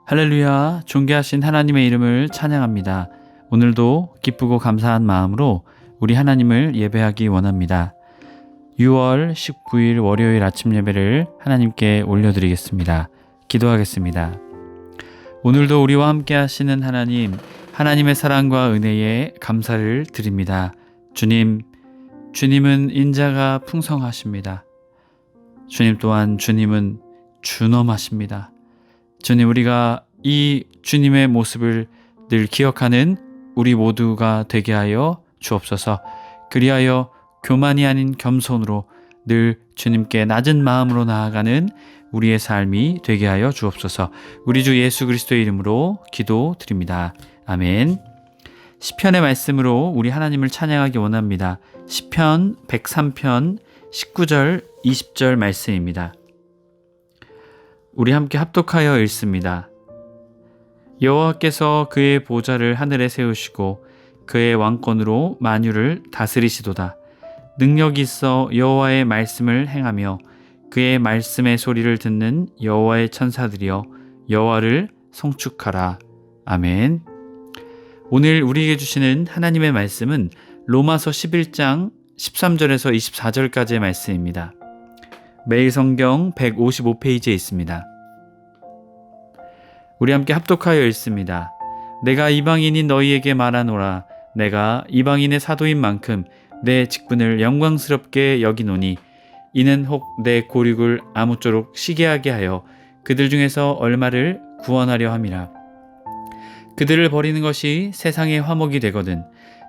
할렐루야, 존귀하신 하나님의 이름을 찬양합니다. 오늘도 기쁘고 감사한 마음으로 우리 하나님을 예배하기 원합니다. 6월 19일 월요일 아침 예배를 하나님께 올려드리겠습니다. 기도하겠습니다. 오늘도 우리와 함께 하시는 하나님, 하나님의 사랑과 은혜에 감사를 드립니다. 주님은 인자가 풍성하십니다. 주님 또한 주님은 준엄하십니다. 주님, 우리가 이 주님의 모습을 늘 기억하는 우리 모두가 되게 하여 주옵소서. 그리하여 교만이 아닌 겸손으로 늘 주님께 낮은 마음으로 나아가는 우리의 삶이 되게 하여 주옵소서. 우리 주 예수 그리스도의 이름으로 기도드립니다. 아멘. 시편의 말씀으로 우리 하나님을 찬양하기 원합니다. 시편 103편 19절 20절 말씀입니다. 우리 함께 합독하여 읽습니다. 여호와께서 그의 보좌를 하늘에 세우시고 그의 왕권으로 만유를 다스리시도다. 능력이 있어 여호와의 말씀을 행하며 그의 말씀의 소리를 듣는 여호와의 천사들이여 여호와를 송축하라. 아멘. 오늘 우리에게 주시는 하나님의 말씀은 로마서 11장 13절에서 24절까지의 말씀입니다. 매일 성경 155페이지에 있습니다. 우리 함께 합독하여 읽습니다. 내가 이방인인 너희에게 말하노라. 내가 이방인의 사도인 만큼 내 직분을 영광스럽게 여기노니 이는 혹 내 고륙을 아무쪼록 시기하게 하여 그들 중에서 얼마를 구원하려 함이라. 그들을 버리는 것이 세상의 화목이 되거든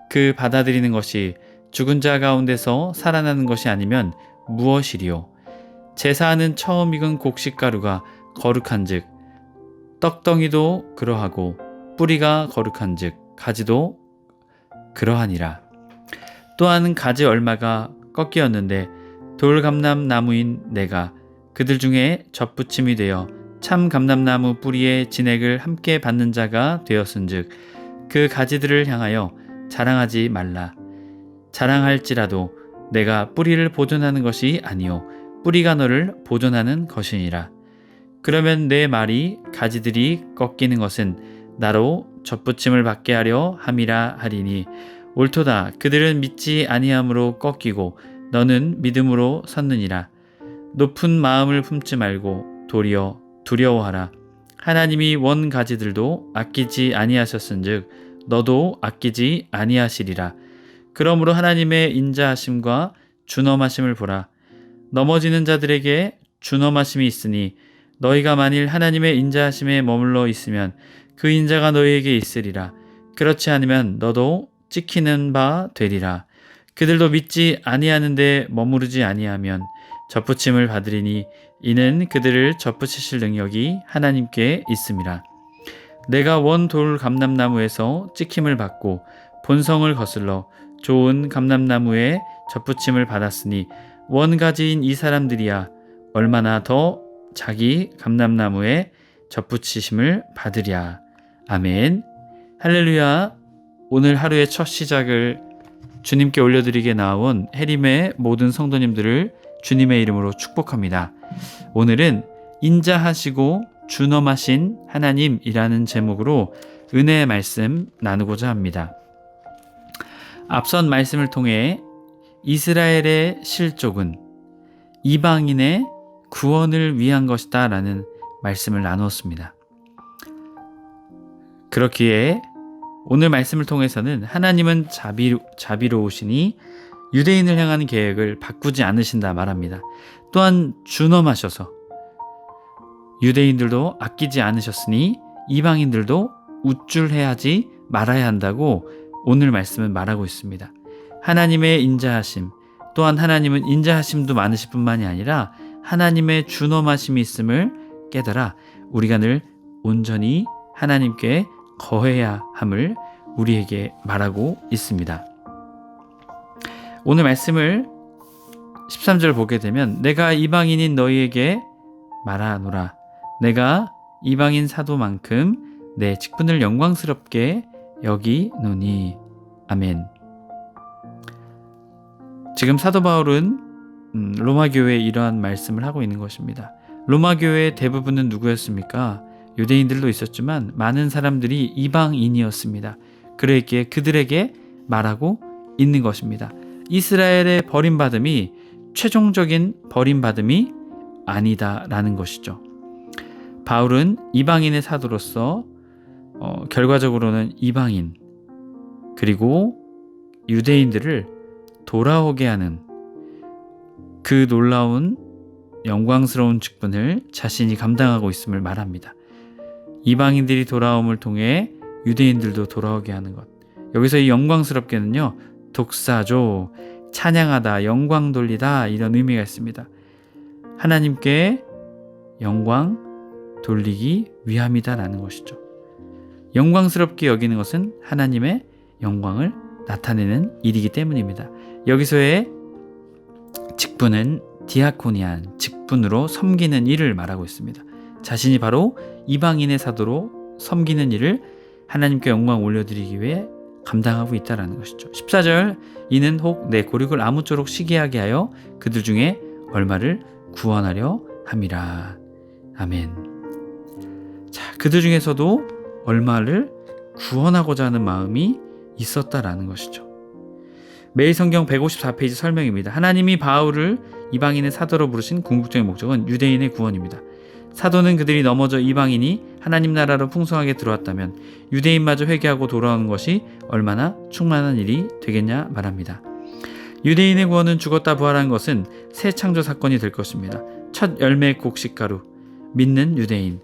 그 받아들이는 것이 죽은 자 가운데서 살아나는 것이 아니면 무엇이리요. 제사하는 처음 익은 곡식가루가 거룩한즉 떡덩이도 그러하고 뿌리가 거룩한즉 가지도 그러하니라. 또한 가지 얼마가 꺾이었는데 돌감람 나무인 내가 그들 중에 젖붙임이 되어 참 감람나무 뿌리의 진액을 함께 받는 자가 되었은즉 그 가지들을 향하여 자랑하지 말라. 자랑할지라도 내가 뿌리를 보존하는 것이 아니요 뿌리가 너를 보존하는 것이니라. 그러면 내 말이 가지들이 꺾이는 것은 나로 젖붙임을 받게 하려 함이라 하리니 옳도다. 그들은 믿지 아니함으로 꺾이고 너는 믿음으로 섰느니라. 높은 마음을 품지 말고 도리어 두려워하라. 하나님이 원 가지들도 아끼지 아니하셨은즉 너도 아끼지 아니하시리라. 그러므로 하나님의 인자하심과 준엄하심을 보라. 넘어지는 자들에게 준엄하심이 있으니 너희가 만일 하나님의 인자하심에 머물러 있으면 그 인자가 너희에게 있으리라. 그렇지 않으면 너도 찍히는 바 되리라. 그들도 믿지 아니하는데 머무르지 아니하면 젖붙임을 받으리니 이는 그들을 젖붙이실 능력이 하나님께 있음이라. 내가 원 돌 감람나무에서 찍힘을 받고 본성을 거슬러 좋은 감람나무에 젖붙임을 받았으니 원가지인 이 사람들이야 얼마나 더 자기 감람나무에 젖붙이심을 받으랴. 아멘. 할렐루야. 오늘 하루의 첫 시작을 주님께 올려드리게 나온 해림의 모든 성도님들을 주님의 이름으로 축복합니다. 오늘은 인자하시고 준엄하신 하나님이라는 제목으로 은혜의 말씀 나누고자 합니다. 앞선 말씀을 통해 이스라엘의 실족은 이방인의 구원을 위한 것이다 라는 말씀을 나누었습니다. 그렇기에 오늘 말씀을 통해서는 하나님은 자비로우시니 유대인을 향한 계획을 바꾸지 않으신다 말합니다. 또한 준엄하셔서 유대인들도 아끼지 않으셨으니 이방인들도 우쭐해하지 말아야 한다고 오늘 말씀은 말하고 있습니다. 하나님의 인자하심, 또한 하나님은 인자하심도 많으실 뿐만이 아니라 하나님의 준엄하심이 있음을 깨달아 우리가 늘 온전히 하나님께 거해야 함을 우리에게 말하고 있습니다. 오늘 말씀을 13절 보게 되면 내가 이방인인 너희에게 말하노라. 내가 이방인 사도만큼 내 직분을 영광스럽게 여기노니. 아멘. 지금 사도 바울은 로마 교회에 이러한 말씀을 하고 있는 것입니다. 로마 교회의 대부분은 누구였습니까? 유대인들도 있었지만 많은 사람들이 이방인이었습니다. 그러기에 그들에게 말하고 있는 것입니다. 이스라엘의 버림받음이 최종적인 버림받음이 아니다라는 것이죠. 바울은 이방인의 사도로서 결과적으로는 이방인 그리고 유대인들을 돌아오게 하는 그 놀라운 영광스러운 직분을 자신이 감당하고 있음을 말합니다. 이방인들이 돌아옴을 통해 유대인들도 돌아오게 하는 것. 여기서 이 영광스럽게는요, 독사조, 찬양하다, 영광 돌리다 이런 의미가 있습니다. 하나님께 영광 돌리기 위함이다라는 것이죠. 영광스럽게 여기는 것은 하나님의 영광을 나타내는 일이기 때문입니다. 여기서의 직분은 디아코니안, 직분으로 섬기는 일을 말하고 있습니다. 자신이 바로 이방인의 사도로 섬기는 일을 하나님께 영광 올려드리기 위해 감당하고 있다는 것이죠. 14절, 이는 혹 내 고륙을 아무쪼록 시기하게 하여 그들 중에 얼마를 구원하려 함이라. 아멘. 자, 그들 중에서도 얼마를 구원하고자 하는 마음이 있었다라는 것이죠. 매일 성경 154페이지 설명입니다. 하나님이 바울을 이방인의 사도로 부르신 궁극적인 목적은 유대인의 구원입니다. 사도는 그들이 넘어져 이방인이 하나님 나라로 풍성하게 들어왔다면 유대인마저 회개하고 돌아오는 것이 얼마나 충만한 일이 되겠냐 말합니다. 유대인의 구원은 죽었다 부활한 것은 새 창조 사건이 될 것입니다. 첫 열매 곡식가루, 믿는 유대인,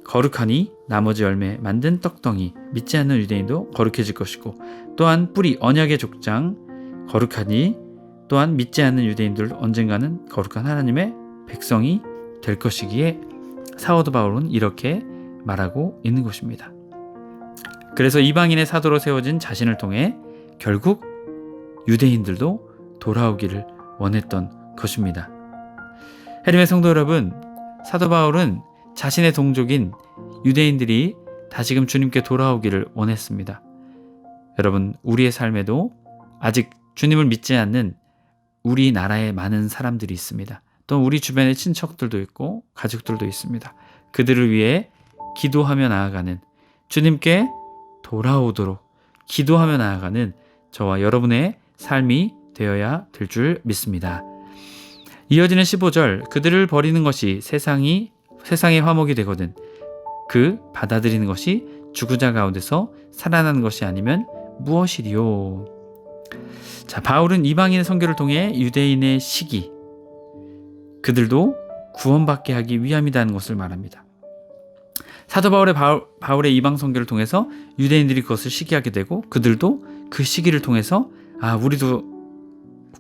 거룩하니 나머지 열매 만든 떡덩이, 믿지 않는 유대인도 거룩해질 것이고, 또한 뿌리 언약의 족장, 거룩하니 또한 믿지 않는 유대인들도 언젠가는 거룩한 하나님의 백성이 될 것이기에 사도 바울은 이렇게 말하고 있는 것입니다. 그래서 이방인의 사도로 세워진 자신을 통해 결국 유대인들도 돌아오기를 원했던 것입니다. 하나님의 성도 여러분, 사도 바울은 자신의 동족인 유대인들이 다시금 주님께 돌아오기를 원했습니다. 여러분, 우리의 삶에도 아직 주님을 믿지 않는 우리나라에 많은 사람들이 있습니다. 또 우리 주변에 친척들도 있고 가족들도 있습니다. 그들을 위해 기도하며 나아가는, 주님께 돌아오도록 기도하며 나아가는 저와 여러분의 삶이 되어야 될 줄 믿습니다. 이어지는 15절, 그들을 버리는 것이 세상의 화목이 되거든 그 받아들이는 것이 죽은 가운데서 살아나는 것이 아니면 무엇이리요. 자, 바울은 이방인의 선교를 통해 유대인의 시기, 그들도 구원받게 하기 위함이라는 것을 말합니다. 사도 바울의 이방 선교를 통해서 유대인들이 그것을 시기하게 되고, 그들도 그 시기를 통해서 우리도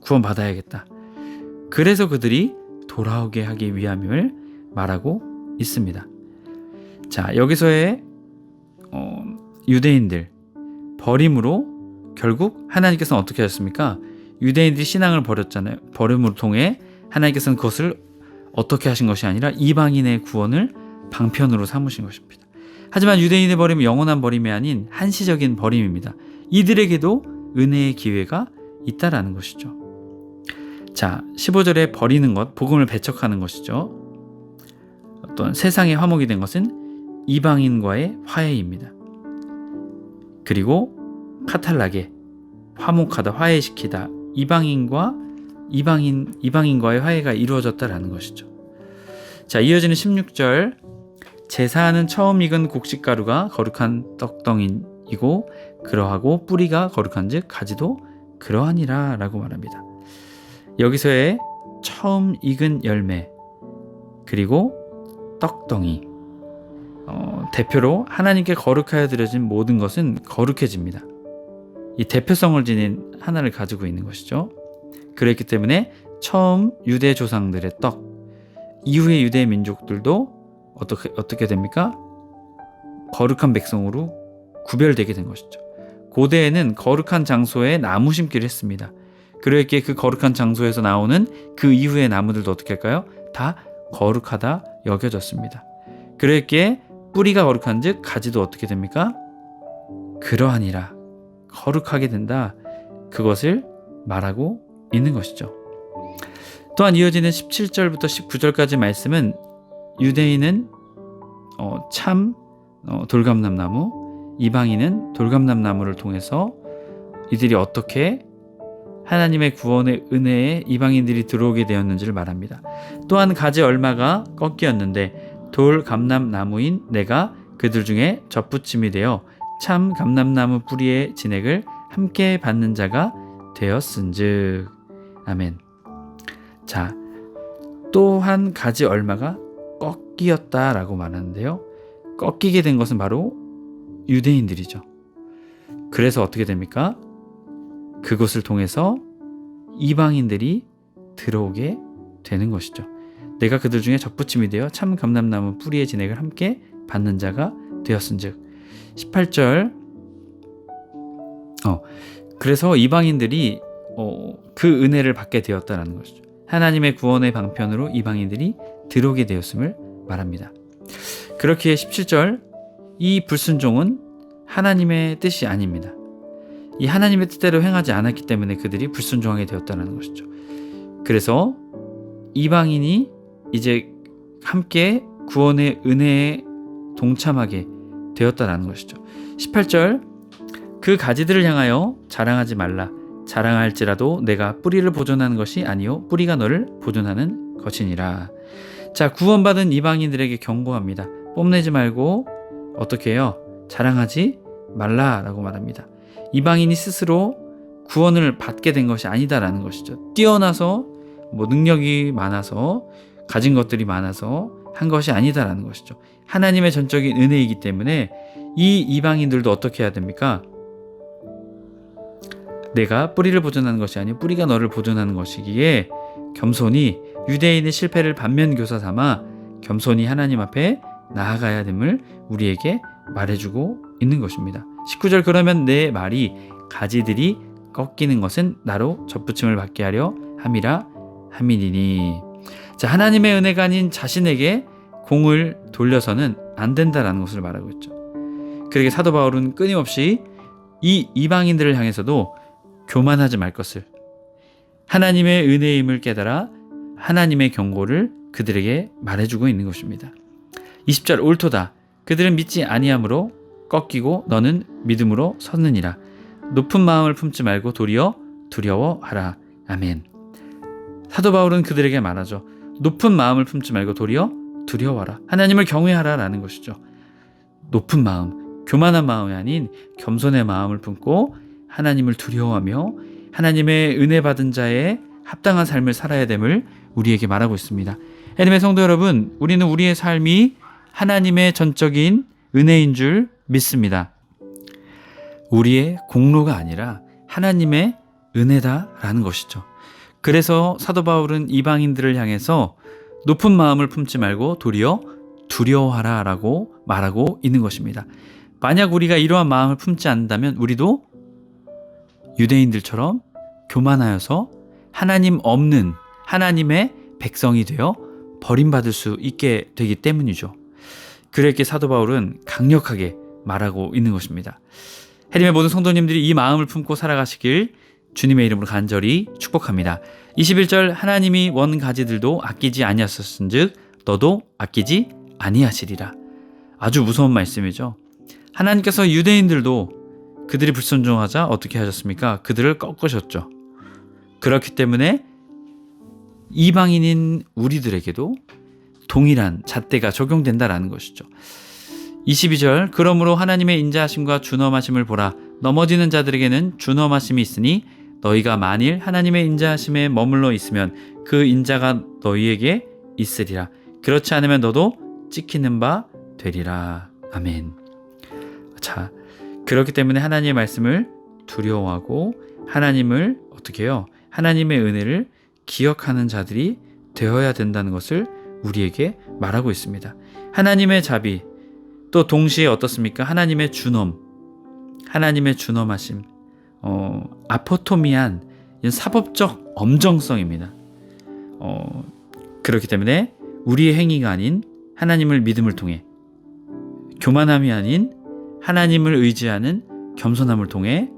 구원받아야겠다. 그래서 그들이 돌아오게 하기 위함임을 말하고 있습니다. 자, 여기서의 유대인들 버림으로 결국 하나님께서는 어떻게 하셨습니까? 유대인들이 신앙을 버렸잖아요. 버림으로 통해 하나님께서는 그것을 어떻게 하신 것이 아니라 이방인의 구원을 방편으로 삼으신 것입니다. 하지만 유대인의 버림은 영원한 버림이 아닌 한시적인 버림입니다. 이들에게도 은혜의 기회가 있다라는 것이죠. 자, 15절에 버리는 것, 복음을 배척하는 것이죠. 어떤 세상의 화목이 된 것은 이방인과의 화해입니다. 그리고 카탈라게, 화목하다, 화해시키다, 이방인과의 화해가 이루어졌다라는 것이죠. 자, 이어지는 16절, 제사하는 처음 익은 곡식가루가 거룩한 떡덩이이고 그러하고 뿌리가 거룩한즉 가지도 그러하니라 라고 말합니다. 여기서의 처음 익은 열매 그리고 떡덩이, 대표로 하나님께 거룩하여 드려진 모든 것은 거룩해집니다. 이 대표성을 지닌 하나를 가지고 있는 것이죠. 그랬기 때문에 처음 유대 조상들의 떡, 이후의 유대 민족들도 어떻게 됩니까? 거룩한 백성으로 구별되게 된 것이죠. 고대에는 거룩한 장소에 나무 심기를 했습니다. 그러기에 그 거룩한 장소에서 나오는 그 이후의 나무들도 어떻게 할까요? 다 거룩하다 여겨졌습니다. 그러기에 뿌리가 거룩한즉 가지도 어떻게 됩니까? 그러하니라, 거룩하게 된다, 그것을 말하고 있는 것이죠. 또한 이어지는 17절부터 19절까지 말씀은 유대인은 참 돌감람나무, 이방인은 돌감람나무를 통해서 이들이 어떻게 하나님의 구원의 은혜에 이방인들이 들어오게 되었는지를 말합니다. 또한 가지 얼마가 꺾이었는데 돌감람나무인 내가 그들 중에 접붙임이 되어 참 감람나무 뿌리의 진액을 함께 받는 자가 되었은즉. 아멘. 자, 또한 가지 얼마가 꺾이었다라고 말하는데요. 꺾이게 된 것은 바로 유대인들이죠. 그래서 어떻게 됩니까? 그곳을 통해서 이방인들이 들어오게 되는 것이죠. 내가 그들 중에 접붙임이 되어 참 감람나무 뿌리의 진액을 함께 받는 자가 되었은즉. 18절. 그래서 이방인들이 그 은혜를 받게 되었다라는 것이죠. 하나님의 구원의 방편으로 이방인들이 들어오게 되었음을 말합니다. 그렇기에 17절, 이 불순종은 하나님의 뜻이 아닙니다. 이 하나님의 뜻대로 행하지 않았기 때문에 그들이 불순종하게 되었다는 것이죠. 그래서 이방인이 이제 함께 구원의 은혜에 동참하게 되었다는 것이죠. 18절, 그 가지들을 향하여 자랑하지 말라. 자랑할지라도 내가 뿌리를 보존하는 것이 아니요 뿌리가 너를 보존하는 것이니라. 자, 구원받은 이방인들에게 경고합니다. 뽐내지 말고 어떻게 해요? 자랑하지 말라라고 말합니다. 이방인이 스스로 구원을 받게 된 것이 아니다라는 것이죠. 뛰어나서 능력이 많아서 가진 것들이 많아서 한 것이 아니다라는 것이죠. 하나님의 전적인 은혜이기 때문에 이 이방인들도 어떻게 해야 됩니까? 내가 뿌리를 보존하는 것이 아니요 뿌리가 너를 보존하는 것이기에 겸손히 유대인의 실패를 반면교사 삼아 겸손히 하나님 앞에 나아가야 됨을 우리에게 말해주고 있는 것입니다. 19절, 그러면 내 말이 가지들이 꺾이는 것은 나로 접붙임을 받게 하려 함이라 함이니니. 자, 하나님의 은혜가 아닌 자신에게 공을 돌려서는 안 된다라는 것을 말하고 있죠. 그러게 사도 바울은 끊임없이 이 이방인들을 향해서도 교만하지 말 것을, 하나님의 은혜임을 깨달아 하나님의 경고를 그들에게 말해주고 있는 것입니다. 20절, 옳도다. 그들은 믿지 아니함으로 꺾이고 너는 믿음으로 섰느니라. 높은 마음을 품지 말고 도리어 두려워하라. 아멘. 사도 바울은 그들에게 말하죠. 높은 마음을 품지 말고 도리어 두려워하라. 하나님을 경외하라라는 것이죠. 높은 마음, 교만한 마음이 아닌 겸손의 마음을 품고 하나님을 두려워하며 하나님의 은혜 받은 자의 합당한 삶을 살아야 됨을 우리에게 말하고 있습니다. 하나님의 성도 여러분, 우리는 우리의 삶이 하나님의 전적인 은혜인 줄 믿습니다. 우리의 공로가 아니라 하나님의 은혜다라는 것이죠. 그래서 사도 바울은 이방인들을 향해서 높은 마음을 품지 말고 도리어 두려워하라라고 말하고 있는 것입니다. 만약 우리가 이러한 마음을 품지 않는다면 우리도 유대인들처럼 교만하여서 하나님 없는 하나님의 백성이 되어 버림받을 수 있게 되기 때문이죠. 그렇게 사도 바울은 강력하게 말하고 있는 것입니다. 하나님의 모든 성도님들이 이 마음을 품고 살아가시길 주님의 이름으로 간절히 축복합니다. 21절, 하나님이 원 가지들도 아끼지 아니하셨은즉 너도 아끼지 아니하시리라. 아주 무서운 말씀이죠. 하나님께서 유대인들도 그들이 불순종하자 어떻게 하셨습니까? 그들을 꺾으셨죠. 그렇기 때문에 이방인인 우리들에게도 동일한 잣대가 적용된다라는 것이죠. 22절, 그러므로 하나님의 인자하심과 준엄하심을 보라. 넘어지는 자들에게는 준엄하심이 있으니 너희가 만일 하나님의 인자하심에 머물러 있으면 그 인자가 너희에게 있으리라. 그렇지 않으면 너도 찍히는 바 되리라. 아멘. 자, 그렇기 때문에 하나님의 말씀을 두려워하고 하나님을 어떻게 해요? 하나님의 은혜를 기억하는 자들이 되어야 된다는 것을 우리에게 말하고 있습니다. 하나님의 자비, 또 동시에 어떻습니까? 하나님의 준엄, 하나님의 준엄하심, 아포토미한 사법적 엄정성입니다. 그렇기 때문에 우리의 행위가 아닌 하나님을 믿음을 통해, 교만함이 아닌 하나님을 의지하는 겸손함을 통해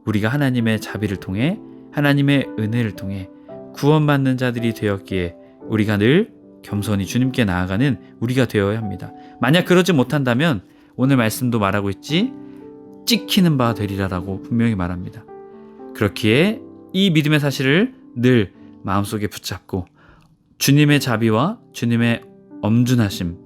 우리가 하나님의 자비를 통해 하나님의 은혜를 통해 구원받는 자들이 되었기에 우리가 늘 겸손히 주님께 나아가는 우리가 되어야 합니다. 만약 그러지 못한다면 오늘 말씀도 말하고 있지, 찍히는 바 되리라라고 분명히 말합니다. 그렇기에 이 믿음의 사실을 늘 마음속에 붙잡고 주님의 자비와 주님의 엄준하심,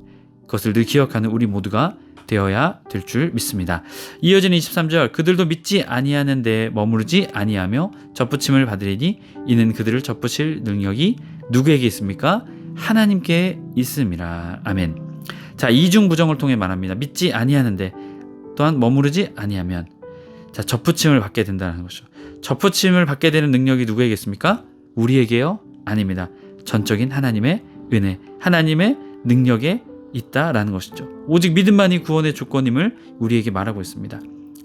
그것을 늘 기억하는 우리 모두가 되어야 될 줄 믿습니다. 이어지는 23절, 그들도 믿지 아니하는데 머무르지 아니하며 접붙임을 받으리니 이는 그들을 접붙일 능력이 누구에게 있습니까? 하나님께 있음이라. 아멘. 자, 이중부정을 통해 말합니다. 믿지 아니하는데 또한 머무르지 아니하면, 자, 접붙임을 받게 된다는 것이죠. 접붙임을 받게 되는 능력이 누구에게 있습니까? 우리에게요? 아닙니다. 전적인 하나님의 은혜, 하나님의 능력에 있다라는 것이죠. 오직 믿음만이 구원의 조건임을 우리에게 말하고 있습니다.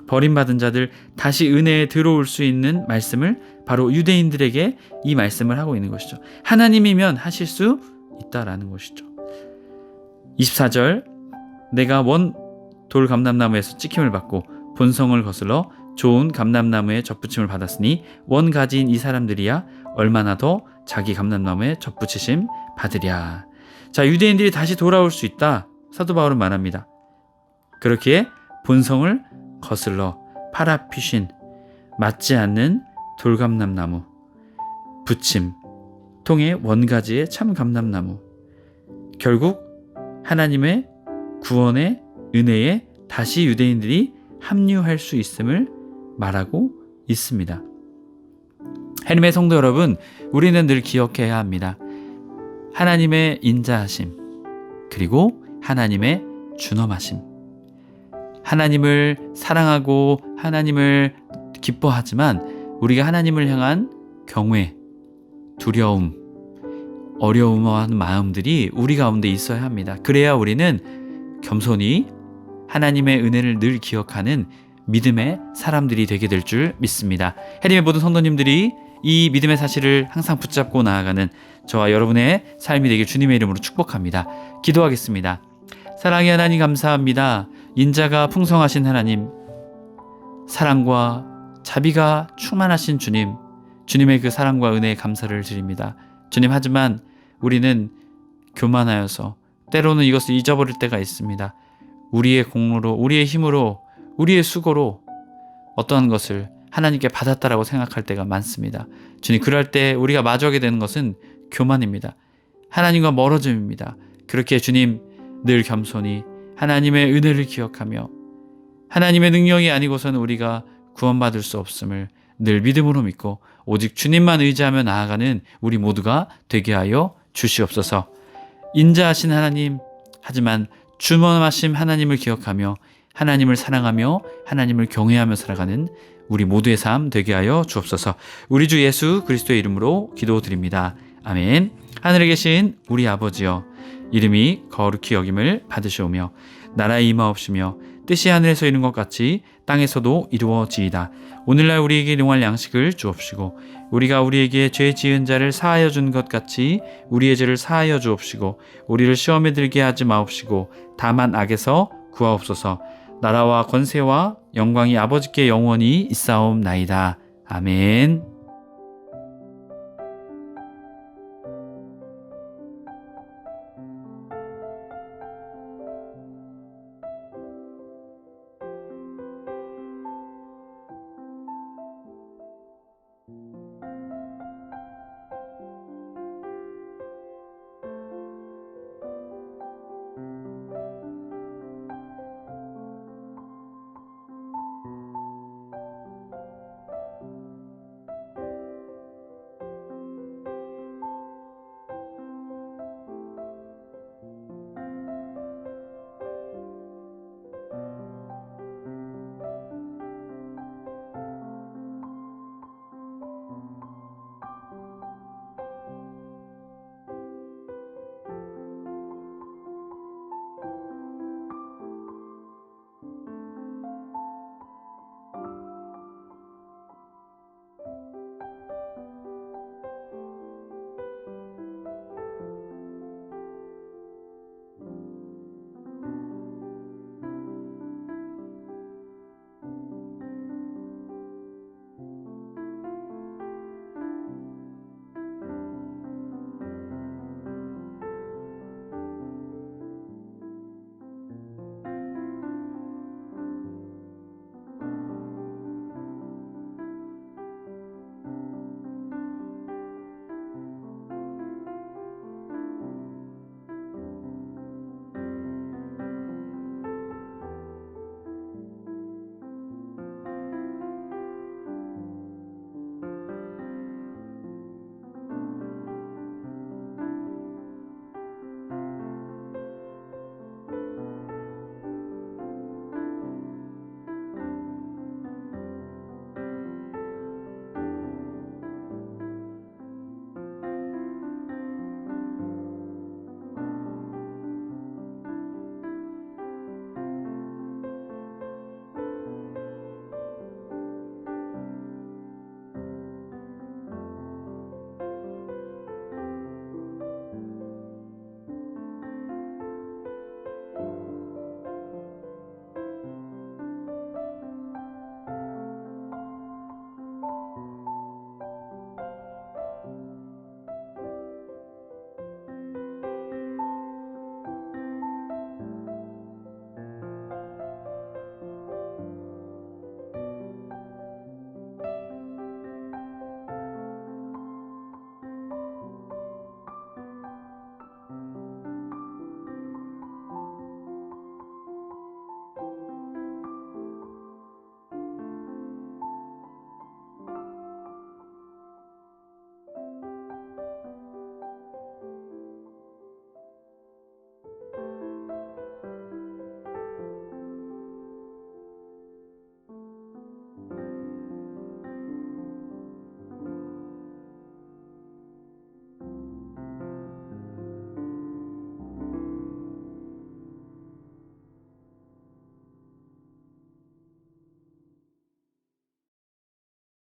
버림받은 자들 다시 은혜에 들어올 수 있는 말씀을 바로 유대인들에게 이 말씀을 하고 있는 것이죠. 하나님이면 하실 수 있다라는 것이죠. 24절, 내가 원 돌 감람나무에서 찍힘을 받고 본성을 거슬러 좋은 감람나무에 접붙임을 받았으니 원 가지인 이 사람들이야 얼마나 더 자기 감람나무에 접붙이심 받으랴. 자, 유대인들이 다시 돌아올 수 있다, 사도 바울은 말합니다. 그렇기에 본성을 거슬러 파라피신, 맞지 않는 돌감람나무 붙임 통해 원가지의 참 감람나무, 결국 하나님의 구원의 은혜에 다시 유대인들이 합류할 수 있음을 말하고 있습니다. 하나님의 성도 여러분, 우리는 늘 기억해야 합니다. 하나님의 인자하심, 그리고 하나님의 준엄하심. 하나님을 사랑하고 하나님을 기뻐하지만 우리가 하나님을 향한 경외, 두려움, 어려움한 마음들이 우리 가운데 있어야 합니다. 그래야 우리는 겸손히 하나님의 은혜를 늘 기억하는 믿음의 사람들이 되게 될 줄 믿습니다. 하나님의 모든 성도님들이 이 믿음의 사실을 항상 붙잡고 나아가는 저와 여러분의 삶이 되길 주님의 이름으로 축복합니다. 기도하겠습니다. 사랑의 하나님, 감사합니다. 인자가 풍성하신 하나님, 사랑과 자비가 충만하신 주님, 주님의 그 사랑과 은혜에 감사를 드립니다. 주님, 하지만 우리는 교만하여서 때로는 이것을 잊어버릴 때가 있습니다. 우리의 공로로, 우리의 힘으로, 우리의 수고로 어떠한 것을 하나님께 받았다라고 생각할 때가 많습니다. 주님, 그럴 때 우리가 마주하게 되는 것은 교만입니다. 하나님과 멀어짐입니다. 그렇게 주님, 늘 겸손히 하나님의 은혜를 기억하며 하나님의 능력이 아니고서는 우리가 구원받을 수 없음을 늘 믿음으로 믿고 오직 주님만 의지하며 나아가는 우리 모두가 되게 하여 주시옵소서. 인자하신 하나님, 하지만 주엄하신 하나님을 기억하며 하나님을 사랑하며 하나님을 경외하며 살아가는 우리 모두의 삶 되게 하여 주옵소서. 우리 주 예수 그리스도의 이름으로 기도드립니다. 아멘. 하늘에 계신 우리 아버지여, 이름이 거룩히 여김을 받으시오며 나라의 임하옵시며 뜻이 하늘에서 이룬 것 같이 땅에서도 이루어지이다. 오늘날 우리에게 일용할 양식을 주옵시고 우리가 우리에게 죄 지은 자를 사하여 준 것 같이 우리의 죄를 사하여 주옵시고 우리를 시험에 들게 하지 마옵시고 다만 악에서 구하옵소서. 나라와 권세와 영광이 아버지께 영원히 있사옵나이다. 아멘.